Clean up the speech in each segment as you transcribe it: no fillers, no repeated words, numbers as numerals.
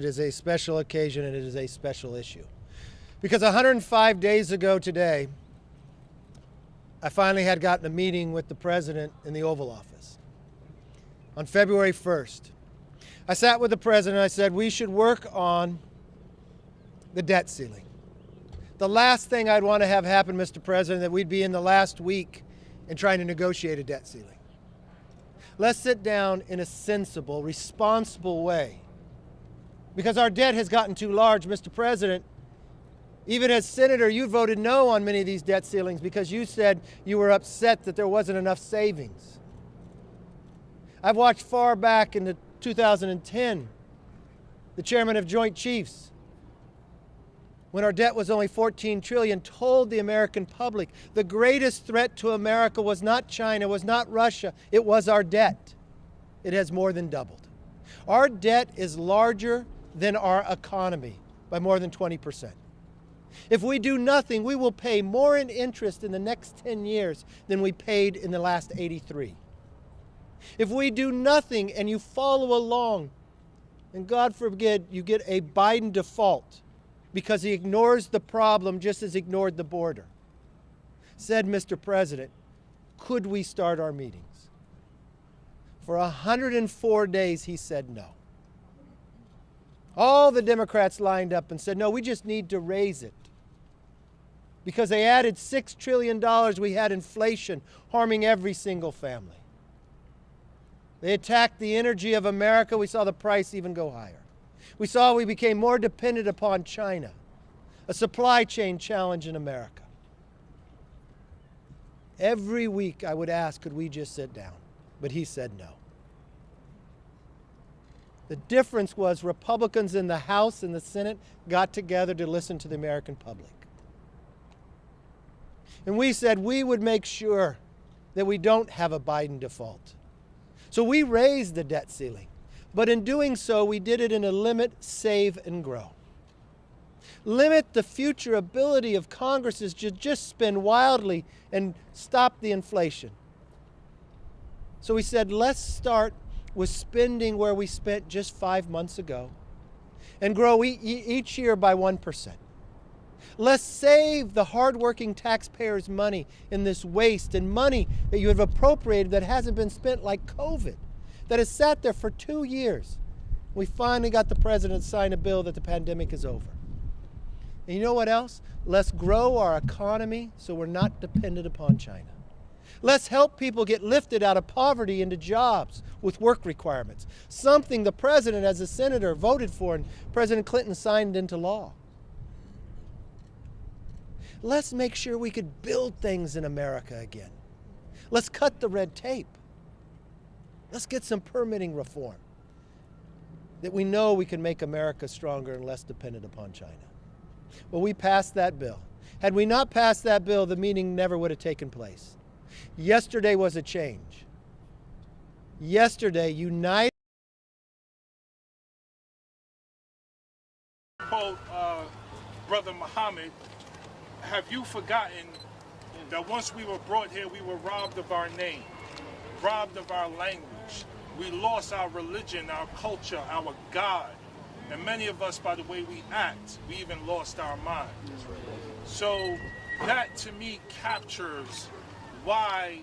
It is a special occasion and it is a special issue. Because 105 days ago today, I finally had gotten a meeting with the president in the Oval Office. On February 1st, I sat with the president and I said, we should work on the debt ceiling. The last thing I'd want to have happen, Mr. President, that we'd be in the last week in trying to negotiate a debt ceiling. Let's sit down in a sensible, responsible way. Because our debt has gotten too large, Mr. President. Even as senator, you voted no on many of these debt ceilings because you said you were upset that there wasn't enough savings. I've watched far back into 2010, the chairman of Joint Chiefs, when our debt was only $14 trillion, told the American public the greatest threat to America was not China, was not Russia, it was our debt. It has more than doubled. Our debt is larger than our economy by more than 20%. If we do nothing, we will pay more in interest in the next 10 years than we paid in the last 83. If we do nothing and you follow along, and God forbid you get a Biden default because he ignores the problem just as he ignored the border, said Mr. President, could we start our meetings? For 104 days he said no. All the Democrats lined up and said, no, we just need to raise it. Because they added $6 trillion, we had inflation harming every single family. They attacked the energy of America. We saw the price even go higher. We saw we became more dependent upon China, a supply chain challenge in America. Every week I would ask, could we just sit down? But he said no. The difference was Republicans in the House and the Senate got together to listen to the American public. And we said we would make sure that we don't have a Biden default. So we raised the debt ceiling. But in doing so, we did it in a limit, save, and grow. Limit the future ability of Congresses to just spend wildly and stop the inflation. So we said, let's start with spending where we spent just 5 months ago and grow each year by 1%. Let's save the hardworking taxpayers' money in this waste and money that you have appropriated that hasn't been spent, like COVID, that has sat there for 2 years. We finally got the president to sign a bill that the pandemic is over. And you know what else? Let's grow our economy so we're not dependent upon China. Let's help people get lifted out of poverty into jobs with work requirements, something the president, as a senator, voted for and President Clinton signed into law. Let's make sure we could build things in America again. Let's cut the red tape. Let's get some permitting reform that we know we can make America stronger and less dependent upon China. Well, we passed that bill. Had we not passed that bill, the meeting never would have taken place. Yesterday was a change. Yesterday, united. Quote, Brother Muhammad, have you forgotten that once we were brought here, we were robbed of our name, robbed of our language. We lost our religion, our culture, our God. And many of us, by the way we act, we even lost our mind. So that, to me, captures why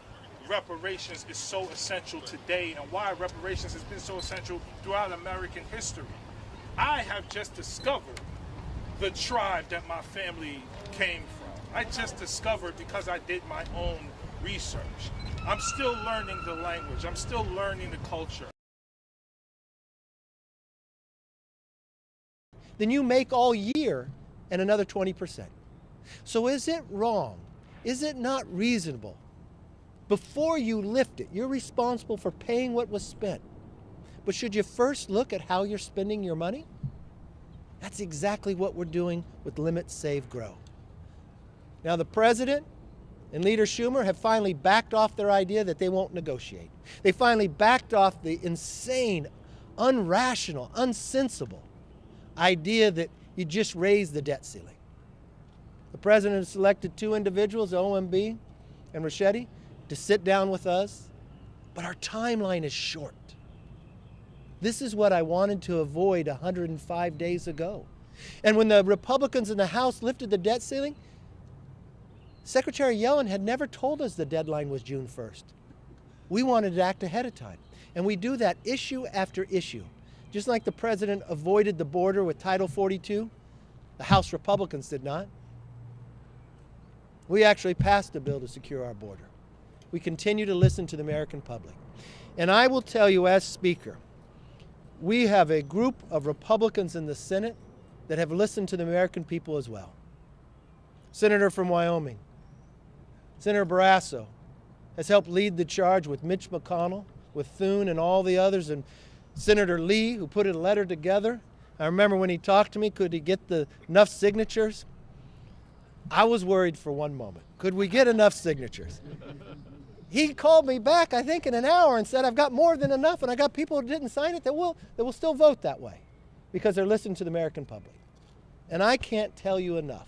reparations is so essential today and why reparations has been so essential throughout American history. I have just discovered the tribe that my family came from. I just discovered because I did my own research. I'm still learning the language. I'm still learning the culture. Then you make all year and another 20%. So is it wrong? Is it not reasonable? Before you lift it, you're responsible for paying what was spent. But should you first look at how you're spending your money? That's exactly what we're doing with Limit, Save, Grow. Now the president and Leader Schumer have finally backed off their idea that they won't negotiate. They finally backed off the insane, unrational, unsensible idea that you just raise the debt ceiling. The president has selected 2 individuals, OMB and Ricchetti, to sit down with us, but our timeline is short. This is what I wanted to avoid 105 days ago. And when the Republicans in the House lifted the debt ceiling, Secretary Yellen had never told us the deadline was June 1st. We wanted to act ahead of time. And we do that issue after issue. Just like the president avoided the border with Title 42, the House Republicans did not. We actually passed a bill to secure our border. We continue to listen to the American public. And I will tell you, as Speaker, we have a group of Republicans in the Senate that have listened to the American people as well. Senator from Wyoming, Senator Barrasso, has helped lead the charge with Mitch McConnell, with Thune and all the others, and Senator Lee, who put a letter together. I remember when he talked to me, could he get enough signatures? I was worried for one moment. Could we get enough signatures? He called me back, I think, in an hour and said, I've got more than enough, and I got people who didn't sign it that will still vote that way because they're listening to the American public. And I can't tell you enough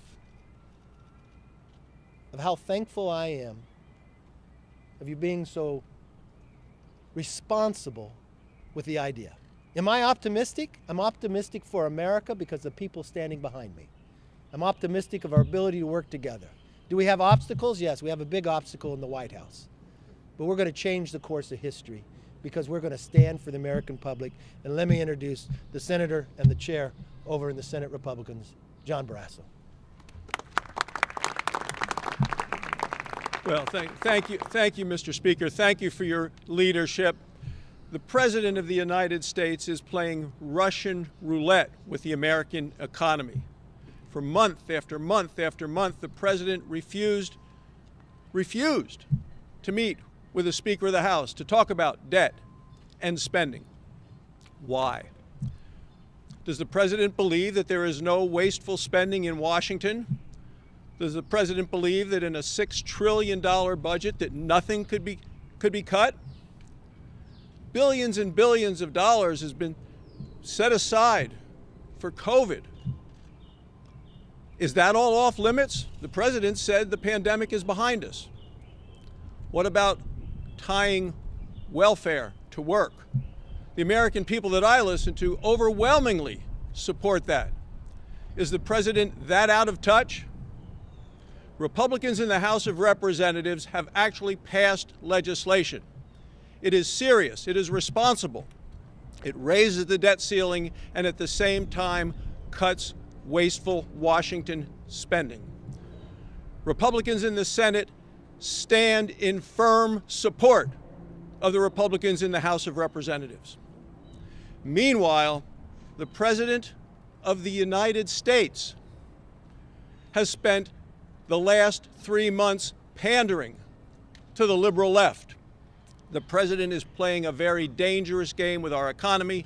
of how thankful I am of you being so responsible with the idea. Am I optimistic? I'm optimistic for America because of the people standing behind me. I'm optimistic of our ability to work together. Do we have obstacles? Yes, we have a big obstacle in the White House. But we're going to change the course of history because we're going to stand for the American public. And let me introduce the senator and the chair over in the Senate Republicans, John Barrasso. Well, thank you, Mr. Speaker. Thank you for your leadership. The President of the United States is playing Russian roulette with the American economy. For month after month after month, the President refused to meet with the Speaker of the House to talk about debt and spending. Why? Does the President believe that there is no wasteful spending in Washington? Does the President believe that in a $6 trillion budget that nothing could be cut? Billions and billions of dollars has been set aside for COVID. Is that all off limits? The President said the pandemic is behind us. What about tying welfare to work? The American people that I listen to overwhelmingly support that. Is the President that out of touch? Republicans in the House of Representatives have actually passed legislation. It is serious, it is responsible. It raises the debt ceiling and at the same time cuts wasteful Washington spending. Republicans in the Senate stand in firm support of the Republicans in the House of Representatives. Meanwhile, the President of the United States has spent the last 3 months pandering to the liberal left. The President is playing a very dangerous game with our economy.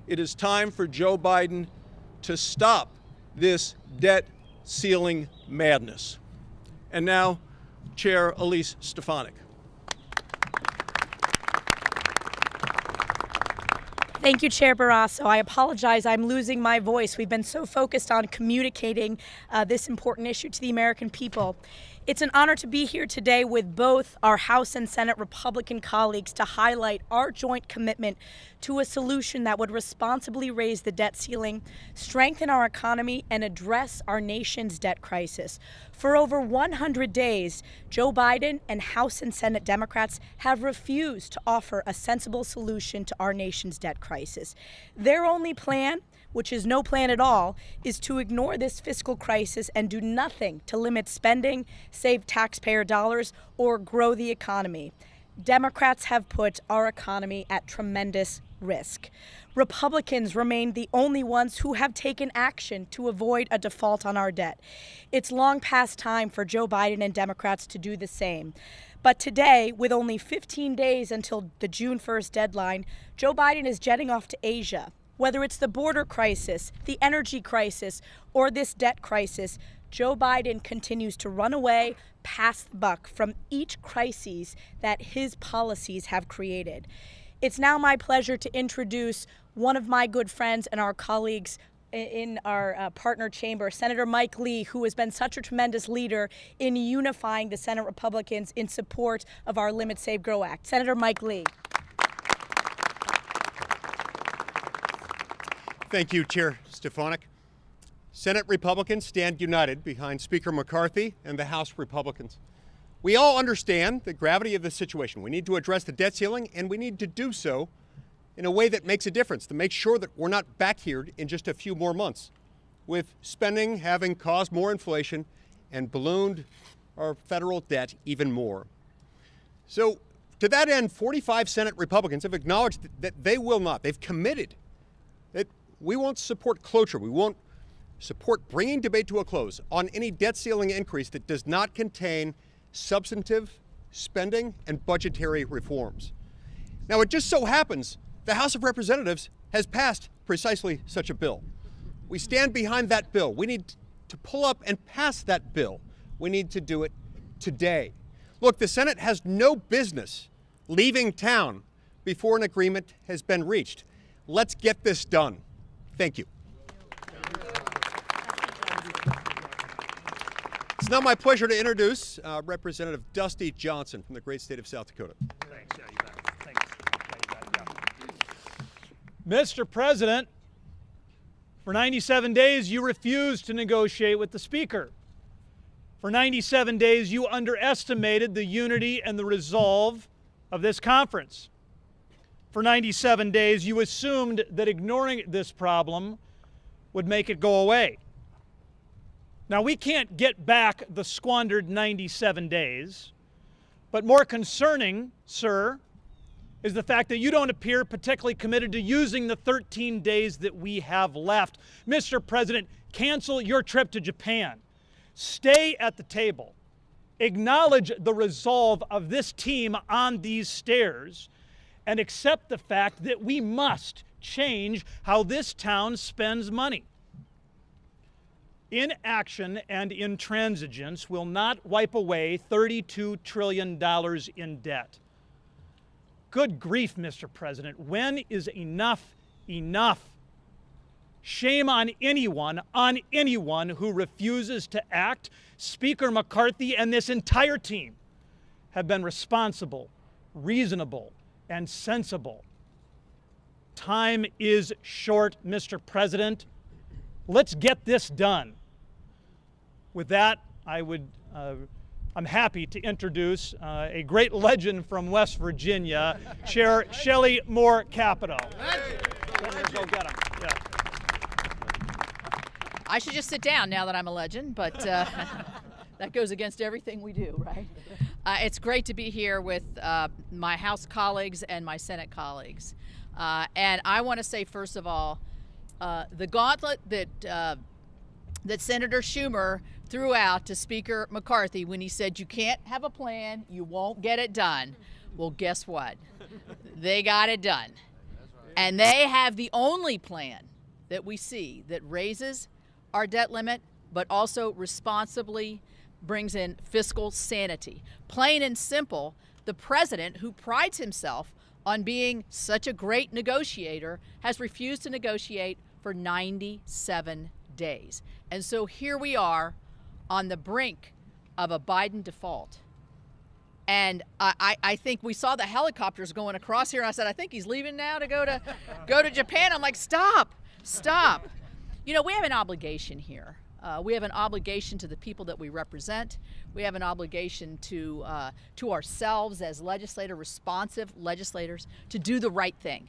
It is time for Joe Biden to stop this debt ceiling madness. And now, Chair Elise Stefanik. Thank you, Chair Barrasso. I apologize, I'm losing my voice. We've been so focused on communicating this important issue to the American people. It's an honor to be here today with both our House and Senate Republican colleagues to highlight our joint commitment to a solution that would responsibly raise the debt ceiling, strengthen our economy, and address our nation's debt crisis. For over 100 days, Joe Biden and House and Senate Democrats have refused to offer a sensible solution to our nation's debt crisis. Their only plan, which is no plan at all, is to ignore this fiscal crisis and do nothing to limit spending, save taxpayer dollars, or grow the economy. Democrats have put our economy at tremendous risk. Republicans remain the only ones who have taken action to avoid a default on our debt. It's long past time for Joe Biden and Democrats to do the same. But today, with only 15 days until the June 1st deadline, Joe Biden is jetting off to Asia. Whether it's the border crisis, the energy crisis, or this debt crisis, Joe Biden continues to run away, pass the buck from each crisis that his policies have created. It's now my pleasure to introduce one of my good friends and our colleagues in our partner chamber, Senator Mike Lee, who has been such a tremendous leader in unifying the Senate Republicans in support of our Limit, Save, Grow Act. Senator Mike Lee. Thank you, Chair Stefanik. Senate Republicans stand united behind Speaker McCarthy and the House Republicans. We all understand the gravity of the situation. We need to address the debt ceiling, and we need to do so in a way that makes a difference, to make sure that we're not back here in just a few more months, with spending having caused more inflation and ballooned our federal debt even more. So, to that end, 45 Senate Republicans have acknowledged that they will not, they've committed that we won't support cloture, we won't support bringing debate to a close on any debt ceiling increase that does not contain substantive spending and budgetary reforms. Now, it just so happens the House of Representatives has passed precisely such a bill. We stand behind that bill. We need to pull up and pass that bill. We need to do it today. Look, the Senate has no business leaving town before an agreement has been reached. Let's get this done. Thank you. It's now my pleasure to introduce Representative Dusty Johnson from the great state of South Dakota. Thanks. Yeah, you bet. Thanks. Mr. President, for 97 days, you refused to negotiate with the Speaker. For 97 days, you underestimated the unity and the resolve of this conference. For 97 days, you assumed that ignoring this problem would make it go away. Now, we can't get back the squandered 97 days, but more concerning, sir, is the fact that you don't appear particularly committed to using the 13 days that we have left. Mr. President, cancel your trip to Japan. Stay at the table. Acknowledge the resolve of this team on these stairs and accept the fact that we must change how this town spends money. Inaction and intransigence will not wipe away $32 trillion in debt. Good grief, Mr. President. When is enough enough? Shame on anyone who refuses to act. Speaker McCarthy and this entire team have been responsible, reasonable, and sensible. Time is short, Mr. President. Let's get this done. With that, I'm happy to introduce a great legend from West Virginia, Chair Shelley Moore Capito. Let's go get him. Yeah. I should just sit down now that I'm a legend, but that goes against everything we do, right? It's great to be here with my House colleagues and my Senate colleagues. And I want to say, first of all, the gauntlet that Senator Schumer threw out to Speaker McCarthy when he said you can't have a plan, you won't get it done. Well, guess what? They got it done. And they have the only plan that we see that raises our debt limit, but also responsibly brings in fiscal sanity. Plain and simple, the president, who prides himself on being such a great negotiator, has refused to negotiate for 97 days. And so here we are on the brink of a Biden default. And I think we saw the helicopters going across here, and I said, I think he's leaving now to go to Japan. I'm like, stop. You know, we have an obligation here. We have an obligation to the people that we represent. We have an obligation to ourselves as responsive legislators, to do the right thing.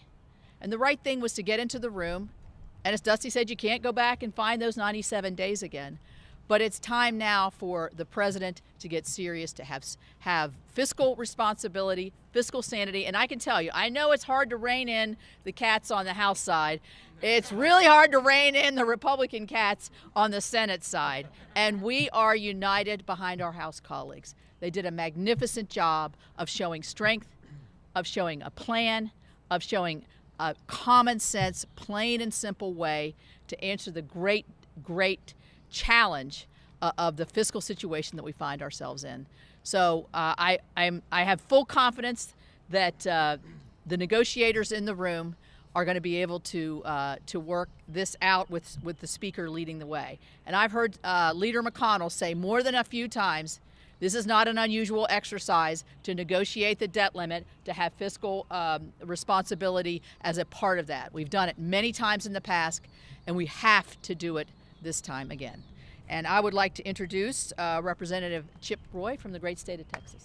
And the right thing was to get into the room. And as Dusty said, you can't go back and find those 97 days again. But it's time now for the president to get serious, to have fiscal responsibility, fiscal sanity. And I can tell you, I know it's hard to rein in the cats on the House side. It's really hard to rein in the Republican cats on the Senate side. And we are united behind our House colleagues. They did a magnificent job of showing strength, of showing a plan, of showing a common sense, plain and simple way to answer the great challenge of the fiscal situation that we find ourselves in. So I have full confidence that the negotiators in the room are going to be able to work this out with the Speaker leading the way. And I've heard Leader McConnell say more than a few times This is not an unusual exercise to negotiate the debt limit, to have fiscal responsibility as a part of that. We've done it many times in the past, and we have to do it this time again. And I would like to introduce Representative Chip Roy from the great state of Texas.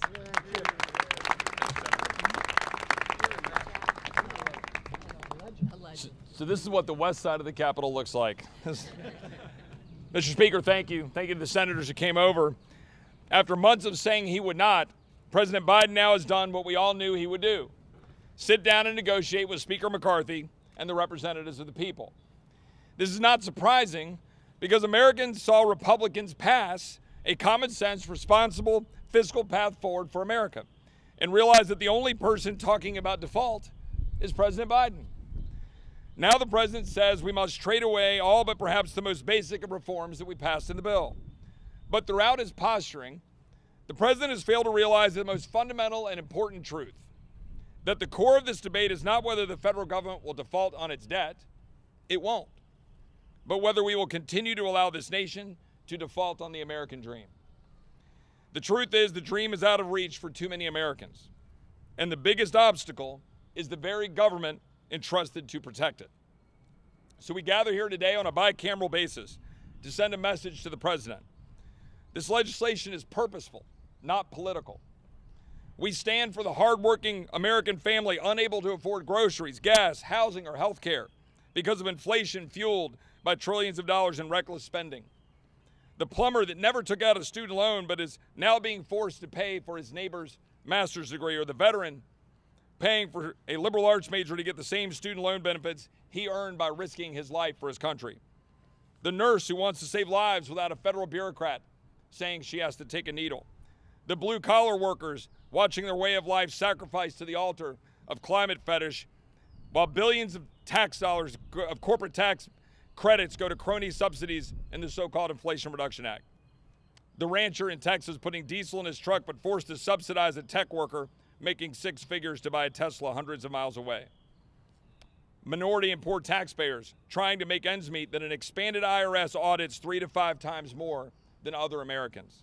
So this is what the west side of the Capitol looks like. Mr. Speaker, thank you. Thank you to the senators who came over. After months of saying he would not, President Biden now has done what we all knew he would do: sit down and negotiate with Speaker McCarthy and the representatives of the people. This is not surprising, because Americans saw Republicans pass a common sense, responsible fiscal path forward for America and realized that the only person talking about default is President Biden. Now the president says we must trade away all but perhaps the most basic of reforms that we passed in the bill. But throughout his posturing, the president has failed to realize the most fundamental and important truth: that the core of this debate is not whether the federal government will default on its debt. It won't. But whether we will continue to allow this nation to default on the American dream. The truth is, the dream is out of reach for too many Americans. And the biggest obstacle is the very government entrusted to protect it. So we gather here today on a bicameral basis to send a message to the president. This legislation is purposeful, not political. We stand for the hardworking American family unable to afford groceries, gas, housing, or health care because of inflation fueled by trillions of dollars in reckless spending. The plumber that never took out a student loan but is now being forced to pay for his neighbor's master's degree, or the veteran paying for a liberal arts major to get the same student loan benefits he earned by risking his life for his country. The nurse who wants to save lives without a federal bureaucrat saying she has to take a needle. The blue-collar workers watching their way of life sacrificed to the altar of climate fetish, while billions of tax dollars of corporate tax credits go to crony subsidies in the so-called Inflation Reduction Act. The rancher in Texas putting diesel in his truck but forced to subsidize a tech worker making six figures to buy a Tesla hundreds of miles away. Minority and poor taxpayers trying to make ends meet that an expanded IRS audits 3 to 5 times more than other Americans.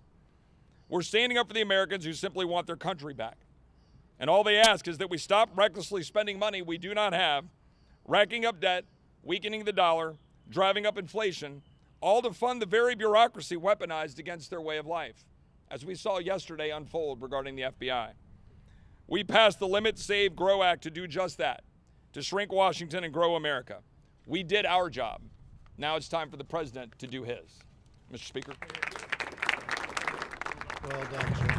We're standing up for the Americans who simply want their country back. And all they ask is that we stop recklessly spending money we do not have, racking up debt, weakening the dollar, driving up inflation, all to fund the very bureaucracy weaponized against their way of life, as we saw yesterday unfold regarding the FBI. We passed the Limit, Save, Grow Act to do just that, to shrink Washington and grow America. We did our job. Now it's time for the president to do his. Mr. Speaker. Well done, Jim.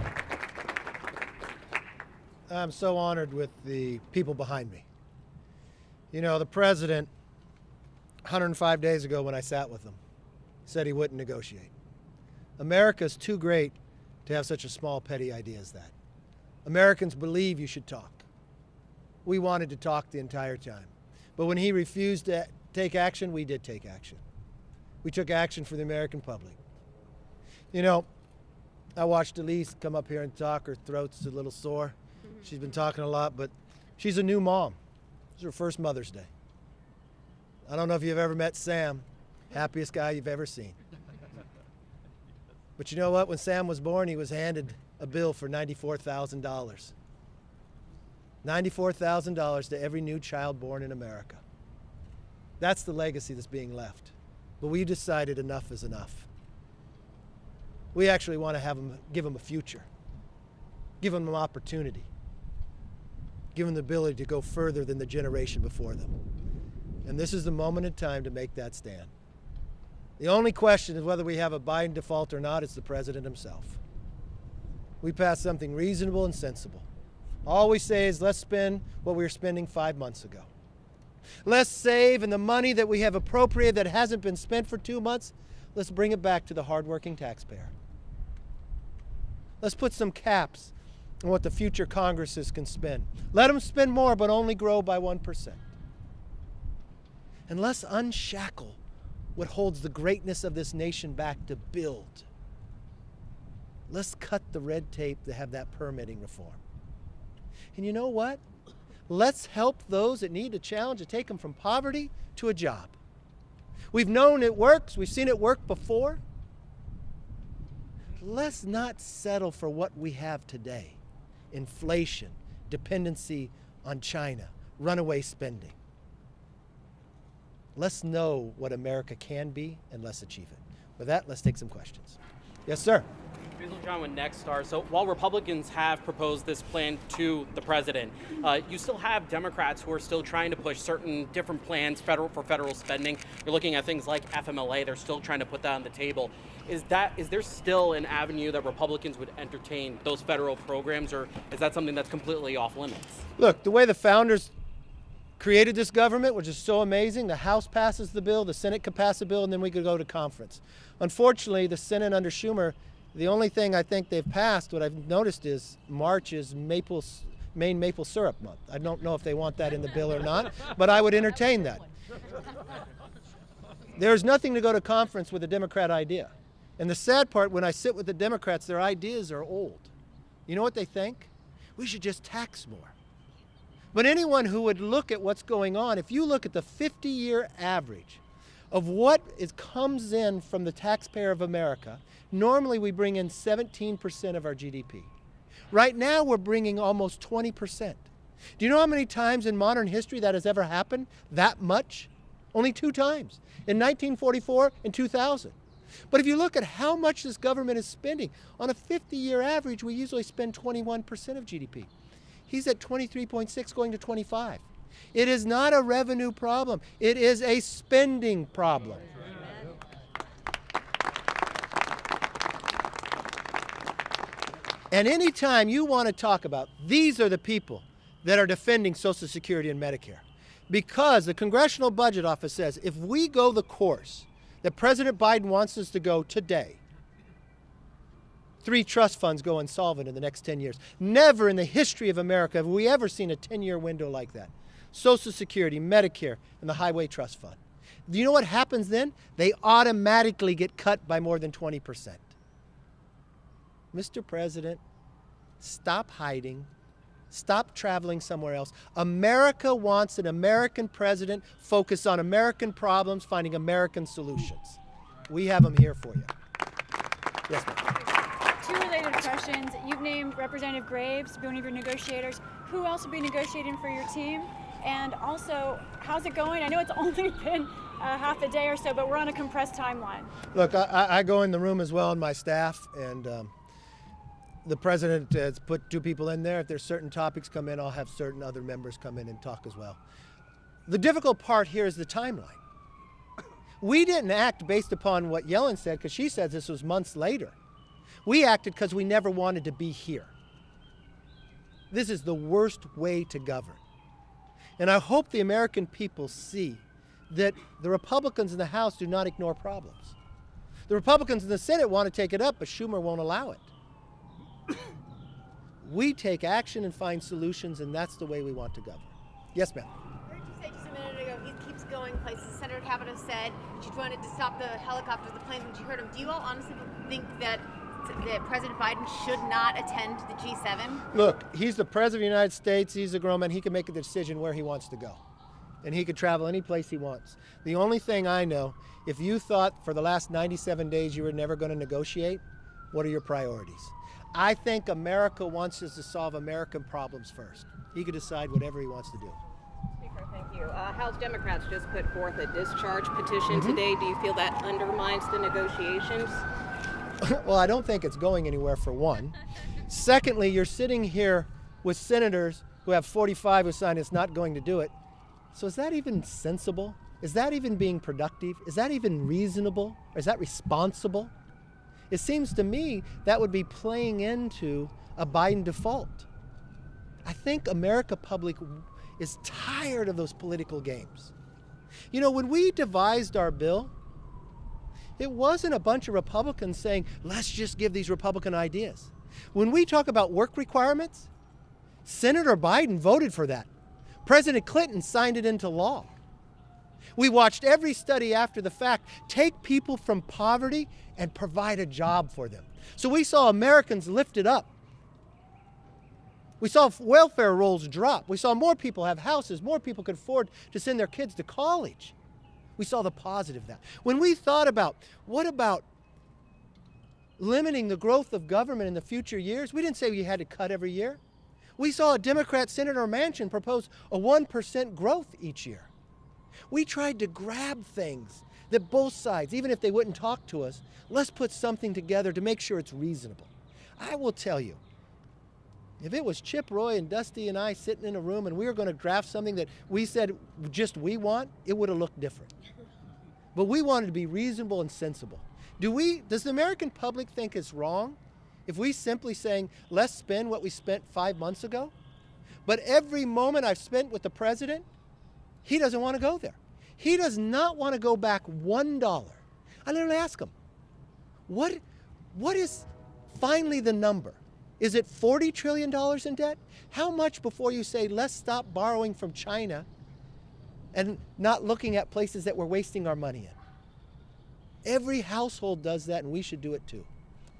I'm so honored with the people behind me. You know, the president, 105 days ago when I sat with him, said he wouldn't negotiate. America's too great to have such a small, petty idea as that. Americans believe you should talk. We wanted to talk the entire time. But when he refused to take action, we did take action. We took action for the American public. You know, I watched Elise come up here and talk. Her throat's a little sore. She's been talking a lot, but she's a new mom. It's her first Mother's Day. I don't know if you've ever met Sam, happiest guy you've ever seen. But you know what? When Sam was born, he was handed a bill for $94,000. $94,000 to every new child born in America. That's the legacy that's being left. But we decided enough is enough. We actually want to give them a future, give them an opportunity, give them the ability to go further than the generation before them. And this is the moment in time to make that stand. The only question is whether we have a Biden default or not. It's the president himself. We passed something reasonable and sensible. All we say is let's spend what we were spending 5 months ago. Let's save, and the money that we have appropriated that hasn't been spent for 2 months, let's bring it back to the hardworking taxpayer. Let's put some caps on what the future Congresses can spend. Let them spend more, but only grow by 1%. And let's unshackle what holds the greatness of this nation back to build. Let's cut the red tape to have that permitting reform. And you know what? Let's help those that need a challenge to take them from poverty to a job. We've known it works. We've seen it work before. let's not settle for what we have today. Inflation, dependency on China, runaway spending. Let's know what America can be and let's achieve it. With that, let's take some questions. Yes, sir. John with Nexstar. So while Republicans have proposed this plan to the president, you still have Democrats who are still trying to push certain different plans for federal spending. You're looking at things like FMLA. They're still trying to put that on the table. Is there still an avenue that Republicans would entertain those federal programs, or is that something that's completely off limits? Look, the way the founders created this government, which is so amazing, the House passes the bill, the Senate could pass a bill, and then we could go to conference. Unfortunately, the Senate under Schumer, the only thing I think they've passed, what I've noticed is March is Maine maple syrup month. I don't know if they want that in the bill or not, but I would entertain that. There's nothing to go to conference with a Democrat idea. And the sad part, when I sit with the Democrats, their ideas are old. You know what they think? We should just tax more. But anyone who would look at what's going on, if you look at the 50-year average of what comes in from the taxpayer of America, normally we bring in 17% of our GDP. Right now we're bringing almost 20%. Do you know how many times in modern history that has ever happened? That much? Only 2 times, in 1944 and 2000. But if you look at how much this government is spending, on a 50-year average, we usually spend 21% of GDP. He's at 23.6 going to 25. It is not a revenue problem. It is a spending problem. And anytime you want to talk about, these are the people that are defending Social Security and Medicare. Because the Congressional Budget Office says if we go the course that President Biden wants us to go today, 3 trust funds go insolvent in the next 10 years. Never in the history of America have we ever seen a 10-year window like that. Social Security, Medicare, and the Highway Trust Fund. Do you know what happens then? They automatically get cut by more than 20%. Mr. President, stop hiding. Stop traveling somewhere else. America wants an American president focused on American problems, finding American solutions. We have them here for you. Yes, ma'am. 2 related questions. You've named Representative Graves to be one of your negotiators. Who else will be negotiating for your team? And also, how's it going? I know it's only been half a day or so, but we're on a compressed timeline. Look, I go in the room as well, and my staff, and the president has put 2 people in there. If there's certain topics come in, I'll have certain other members come in and talk as well. The difficult part here is the timeline. We didn't act based upon what Yellen said, because she says this was months later. We acted because we never wanted to be here. This is the worst way to govern. And I hope the American people see that the Republicans in the House do not ignore problems. The Republicans in the Senate want to take it up, but Schumer won't allow it. We take action and find solutions, and that's the way we want to govern. Yes, ma'am. I heard you say just a minute ago, he keeps going places. Senator Kavanaugh said she wanted to stop the helicopters, the planes when she heard them. Do you all honestly think that President Biden should not attend the G7? Look, he's the president of the United States. He's a grown man. He can make a decision where he wants to go. And he could travel any place he wants. The only thing I know, if you thought for the last 97 days you were never going to negotiate, what are your priorities? I think America wants us to solve American problems first. He could decide whatever he wants to do. Speaker, thank you. House Democrats just put forth a discharge petition today. Do you feel that undermines the negotiations? Well, I don't think it's going anywhere, for one. Secondly, you're sitting here with senators who have 45 who signed it's not going to do it. So is that even sensible? Is that even being productive? Is that even reasonable? Or is that responsible? It seems to me that would be playing into a Biden default. I think America public is tired of those political games. You know, when we devised our bill, it wasn't a bunch of Republicans saying, let's just give these Republican ideas. When we talk about work requirements, Senator Biden voted for that. President Clinton signed it into law. We watched every study after the fact take people from poverty and provide a job for them. So we saw Americans lifted up. We saw welfare rolls drop. We saw more people have houses. More people could afford to send their kids to college. We saw the positive of that. When we thought about, what about limiting the growth of government in the future years. We didn't say we had to cut every year. We saw a Democrat Senator Manchin propose a 1% growth each year. We tried to grab things that both sides, even if they wouldn't talk to us, let's put something together to make sure it's reasonable. I will tell you, if it was Chip Roy and Dusty and I sitting in a room and we were going to draft something that we said just we want, it would have looked different. But we wanted to be reasonable and sensible. Does the American public think it's wrong if we simply saying, let's spend what we spent 5 months ago? But every moment I've spent with the president, he doesn't want to go there. He does not want to go back $1. I literally ask him, what is finally the number? Is it $40 trillion in debt? How much before you say, let's stop borrowing from China and not looking at places that we're wasting our money in? Every household does that, and we should do it too.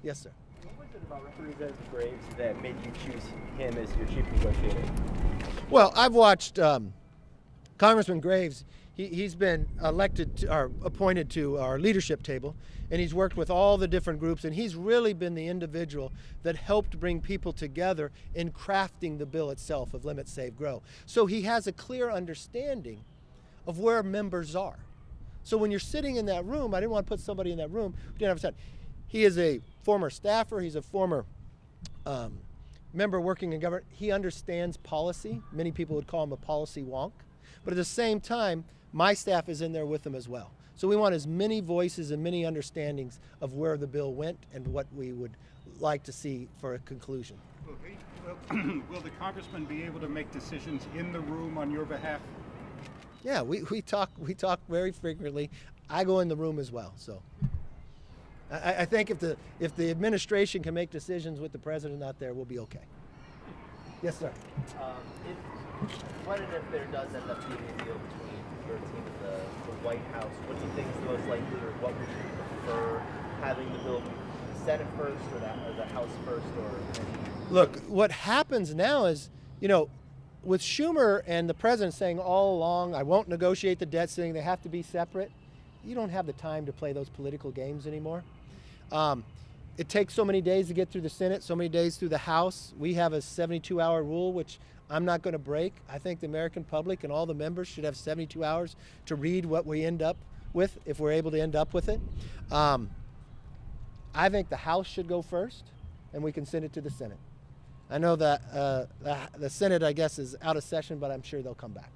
Yes, sir. What was it about Representative Graves that made you choose him as your chief negotiator? Well, I've watched Congressman Graves. He's been elected or appointed to our leadership table, and he's worked with all the different groups, and he's really been the individual that helped bring people together in crafting the bill itself of Limit, Save, Grow. So he has a clear understanding of where members are. So when you're sitting in that room, I didn't want to put somebody in that room who didn't have time. He is a former staffer. He's a former member working in government. He understands policy. Many people would call him a policy wonk. But at the same time, my staff is in there with him as well. So we want as many voices and many understandings of where the bill went and what we would like to see for a conclusion. Will the congressman be able to make decisions in the room on your behalf? Yeah, we talk very frequently. I go in the room as well. So I think if the administration can make decisions with the president out there, we'll be okay. Yes, sir. What if there does end up being a deal between your team and the White House? What do you think is the most likely, or what would you prefer, having the bill be the Senate first or the House first? Look, what happens now is, with Schumer and the president saying all along, I won't negotiate the debt ceiling, they have to be separate, you don't have the time to play those political games anymore. It takes so many days to get through the Senate, so many days through the House. We have a 72-hour rule, which I'm not going to break. I think the American public and all the members should have 72 hours to read what we end up with, if we're able to end up with it. I think the House should go first, and we can send it to the Senate. I know that the Senate, I guess, is out of session, but I'm sure they'll come back.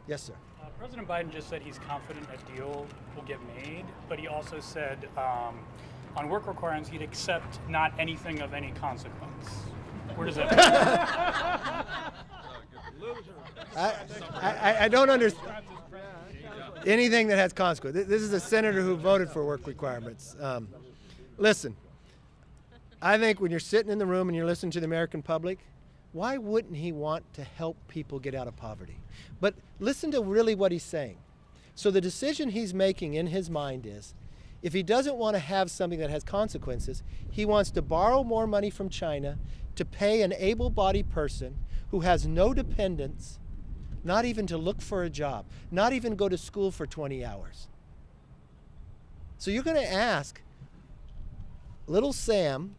Yes, sir. President Biden just said he's confident a deal will get made, but he also said on work requirements he'd accept not anything of any consequence. Where does that I don't understand anything that has consequence. This is a senator who voted for work requirements. Listen, I think when you're sitting in the room and you're listening to the American public, why wouldn't he want to help people get out of poverty? But listen to really what he's saying. So the decision he's making in his mind is, if he doesn't want to have something that has consequences, he wants to borrow more money from China to pay an able-bodied person who has no dependents, not even to look for a job, not even go to school for 20 hours. So you're going to ask little Sam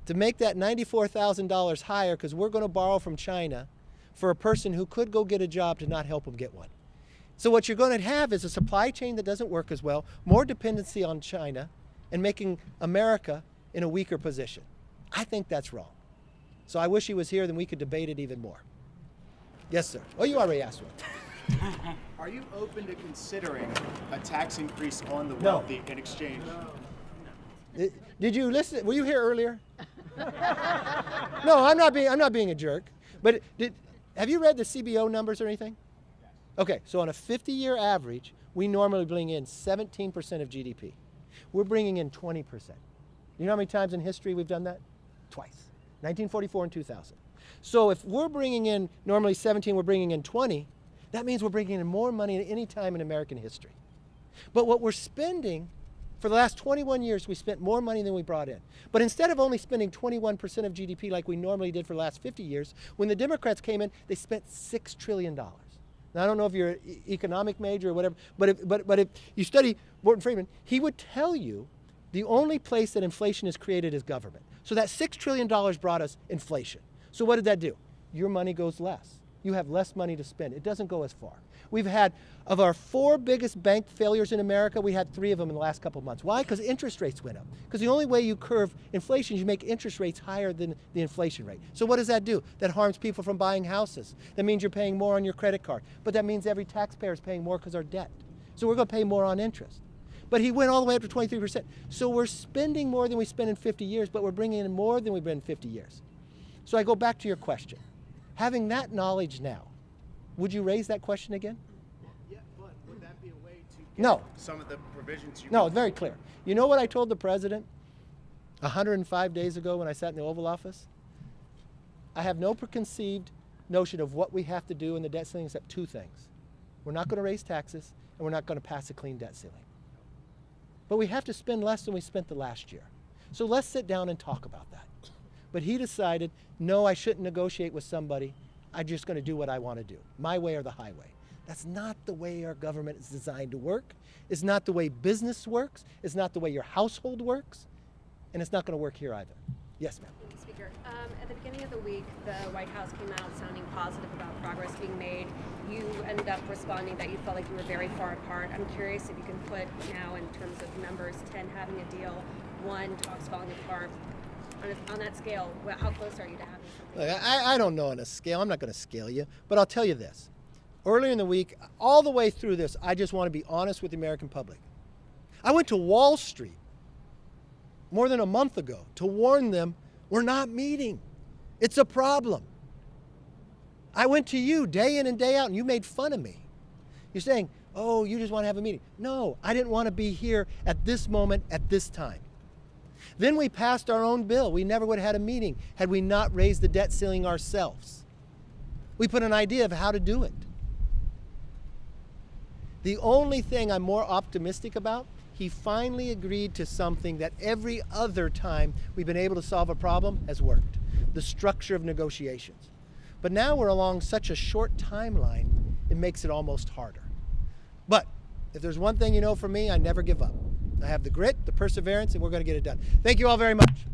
to make that $94,000 higher because we're going to borrow from China for a person who could go get a job to not help him get one. So what you're going to have is a supply chain that doesn't work as well, more dependency on China, and making America in a weaker position. I think that's wrong. So I wish he was here, then we could debate it even more. Yes, sir. Oh, you already asked one. Are you open to considering a tax increase on the wealthy in exchange? Did you listen? Were you here earlier? No, I'm not being a jerk. But have you read the CBO numbers or anything? Okay, so on a 50-year average, we normally bring in 17% of GDP. We're bringing in 20%. You know how many times in history we've done that? Twice. 1944 and 2000. So if we're bringing in normally 17, we're bringing in 20, that means we're bringing in more money than any time in American history. But what we're spending, for the last 21 years, we spent more money than we brought in. But instead of only spending 21% of GDP like we normally did for the last 50 years, when the Democrats came in, they spent $6 trillion. Now, I don't know if you're an economic major or whatever, but if you study Morton Friedman, he would tell you The only place that inflation is created is government. So that $6 trillion brought us inflation. So what did that do? Your money goes less. You have less money to spend. It doesn't go as far. We've had, of our 4 biggest bank failures in America, we had 3 of them in the last couple of months. Why? Because interest rates went up. Because the only way you curve inflation is you make interest rates higher than the inflation rate. So what does that do? That harms people from buying houses. That means you're paying more on your credit card. But that means every taxpayer is paying more because our debt. So we're going to pay more on interest. But he went all the way up to 23%. So we're spending more than we spent in 50 years, but we're bringing in more than we've been in 50 years. So I go back to your question. Having that knowledge now, would you raise that question again? Yeah, but would that be a way to get No. some of the provisions you No, it's very clear. You know what I told the president 105 days ago when I sat in the Oval Office? I have no preconceived notion of what we have to do in the debt ceiling except 2 things. We're not going to raise taxes, and we're not going to pass a clean debt ceiling. But we have to spend less than we spent the last year. So let's sit down and talk about that. But he decided, no, I shouldn't negotiate with somebody. I'm just going to do what I want to do, my way or the highway. That's not the way our government is designed to work. It's not the way business works. It's not the way your household works. And it's not going to work here either. Yes, ma'am. Thank you, Speaker. At the beginning of the week, the White House came out sounding positive about progress being made. You ended up responding that you felt like you were very far apart. I'm curious if you can put now in terms of numbers, 10 having a deal, 1 talks falling apart. On that scale, how close are you to having something? Look, I don't know on a scale. I'm not going to scale you. But I'll tell you this. Earlier in the week, all the way through this, I just want to be honest with the American public. I went to Wall Street more than a month ago to warn them we're not meeting. It's a problem. I went to you day in and day out, and you made fun of me. You're saying, oh, you just want to have a meeting. No, I didn't want to be here at this moment, at this time. Then we passed our own bill. We never would have had a meeting had we not raised the debt ceiling ourselves. We put an idea of how to do it. The only thing I'm more optimistic about, he finally agreed to something that every other time we've been able to solve a problem has worked. The structure of negotiations. But now we're along such a short timeline, it makes it almost harder. But if there's one thing you know from me, I never give up. I have the grit, the perseverance, and we're going to get it done. Thank you all very much.